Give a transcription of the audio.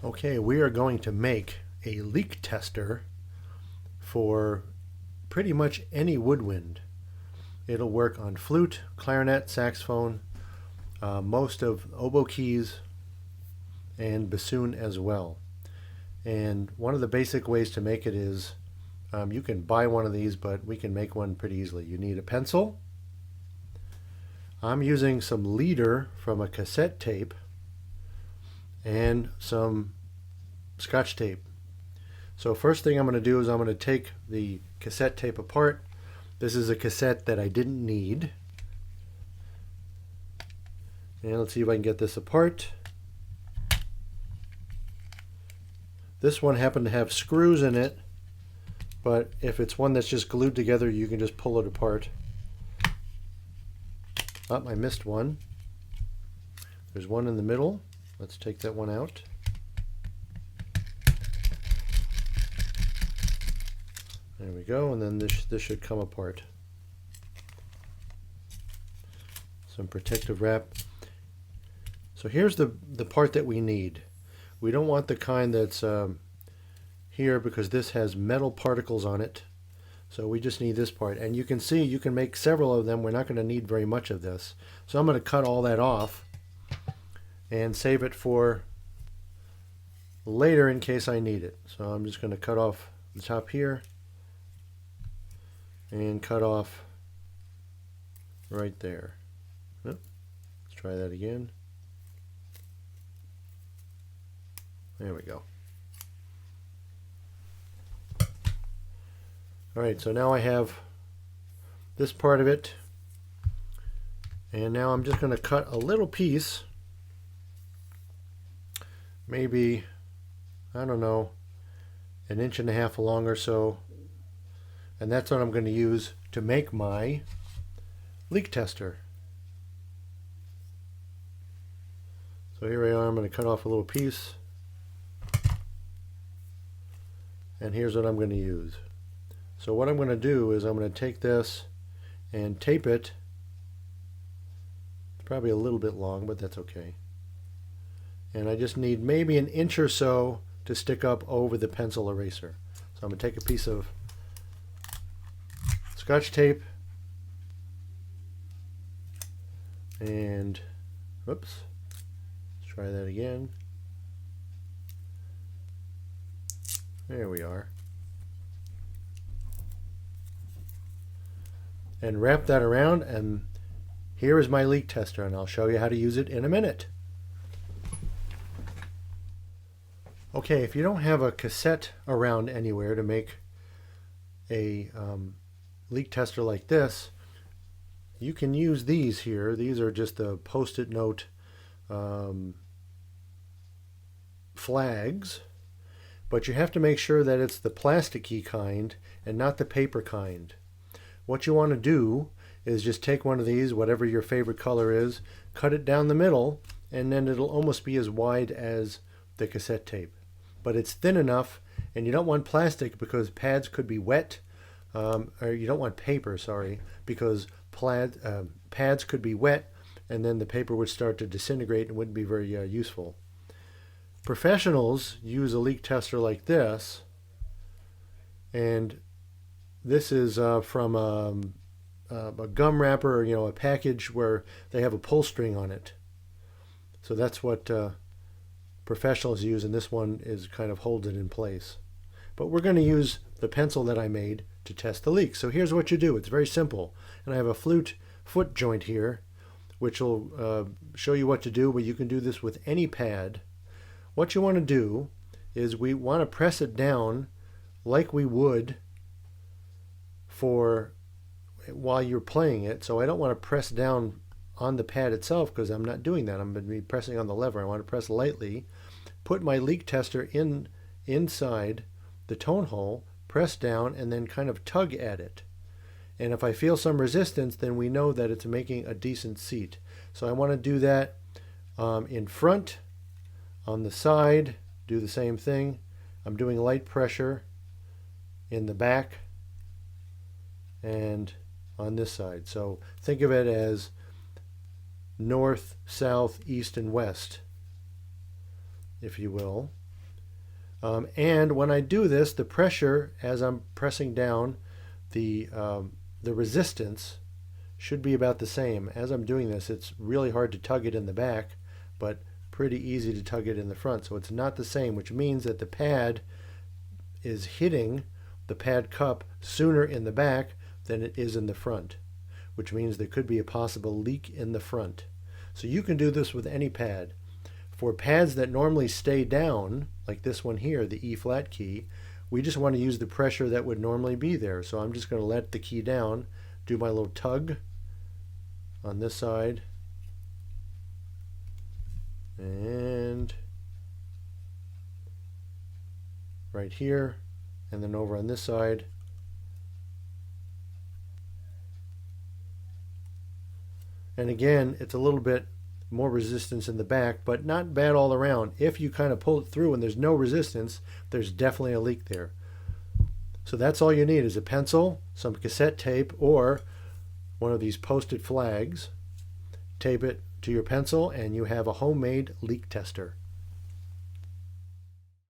Okay, we are going to make a leak tester for pretty much any woodwind. It'll work on flute, clarinet, saxophone, most of oboe keys, and bassoon as well. And one of the basic ways to make it is you can buy one of these, but we can make one pretty easily. You need a pencil. I'm using some leader from a cassette tape and some Scotch tape. So first thing I'm going to do is I'm going to take the cassette tape apart. This is a cassette that I didn't need. And let's see if I can get this apart. This one happened to have screws in it, but if it's one that's just glued together, you can just pull it apart. Oh, I missed one. There's one in the middle. Let's take that one out. There we go, and then this should come apart. Some protective wrap. So here's the part that we need. We don't want the kind that's here because this has metal particles on it. So we just need this part. And you can see you can make several of them. We're not going to need very much of this. So I'm going to cut all that off and save it for later in case I need it. So I'm just going to cut off the top here and cut off right there. Let's try that again. There we go. Alright, so now I have this part of it, and now I'm just going to cut a little piece, maybe, I don't know, 1.5 inches long or so, and that's what I'm going to use to make my leak tester. So here I are, I'm going to cut off a little piece, and here's what I'm going to use. So what I'm going to do is I'm going to take this and tape it. It's probably a little bit long, but that's okay. And I just need maybe 1 inch or so to stick up over the pencil eraser. So I'm going to take a piece of Scotch tape and, whoops, let's try that again. There we are. And wrap that around, and here is my leak tester, and I'll show you how to use it in a minute. Okay, if you don't have a cassette around anywhere to make a leak tester like this, you can use these here. These are just the post-it note flags, but you have to make sure that it's the plasticky kind and not the paper kind. What you want to do is just take one of these, whatever your favorite color is, cut it down the middle, and then it'll almost be as wide as the cassette tape. But it's thin enough, and you don't want plastic because pads could be wet, or you don't want paper, sorry, because pads could be wet, and then the paper would start to disintegrate and wouldn't be very useful. Professionals use a leak tester like this, and this is from a gum wrapper, or a package where they have a pull string on it. So that's what professionals use, and this one is kind of holds it in place. But we're going to use the pencil that I made to test the leak. So here's what you do. It's very simple. And I have a flute foot joint here, which will show you what to do, but you can do this with any pad. What you want to do is we want to press it down like we would for while you're playing it. So I don't want to press down on the pad itself because I'm not doing that. I'm going to be pressing on the lever. I want to press lightly, put my leak tester inside the tone hole, press down, and then kind of tug at it. And if I feel some resistance, then we know that it's making a decent seat. So I want to do that in front, on the side, do the same thing. I'm doing light pressure in the back and on this side. So think of it as north, south, east, and west, if you will. And when I do this, the pressure as I'm pressing down, the resistance should be about the same. As I'm doing this, it's really hard to tug it in the back, but pretty easy to tug it in the front. So it's not the same, which means that the pad is hitting the pad cup sooner in the back than it is in the front, which means there could be a possible leak in the front. So you can do this with any pad. For pads that normally stay down, like this one here, the E flat key, we just want to use the pressure that would normally be there. So I'm just going to let the key down, do my little tug on this side, and right here, and then over on this side. And again, it's a little bit more resistance in the back, but not bad all around. If you kind of pull it through and there's no resistance, there's definitely a leak there. So that's all you need is a pencil, some cassette tape, or one of these posted flags. Tape it to your pencil and you have a homemade leak tester.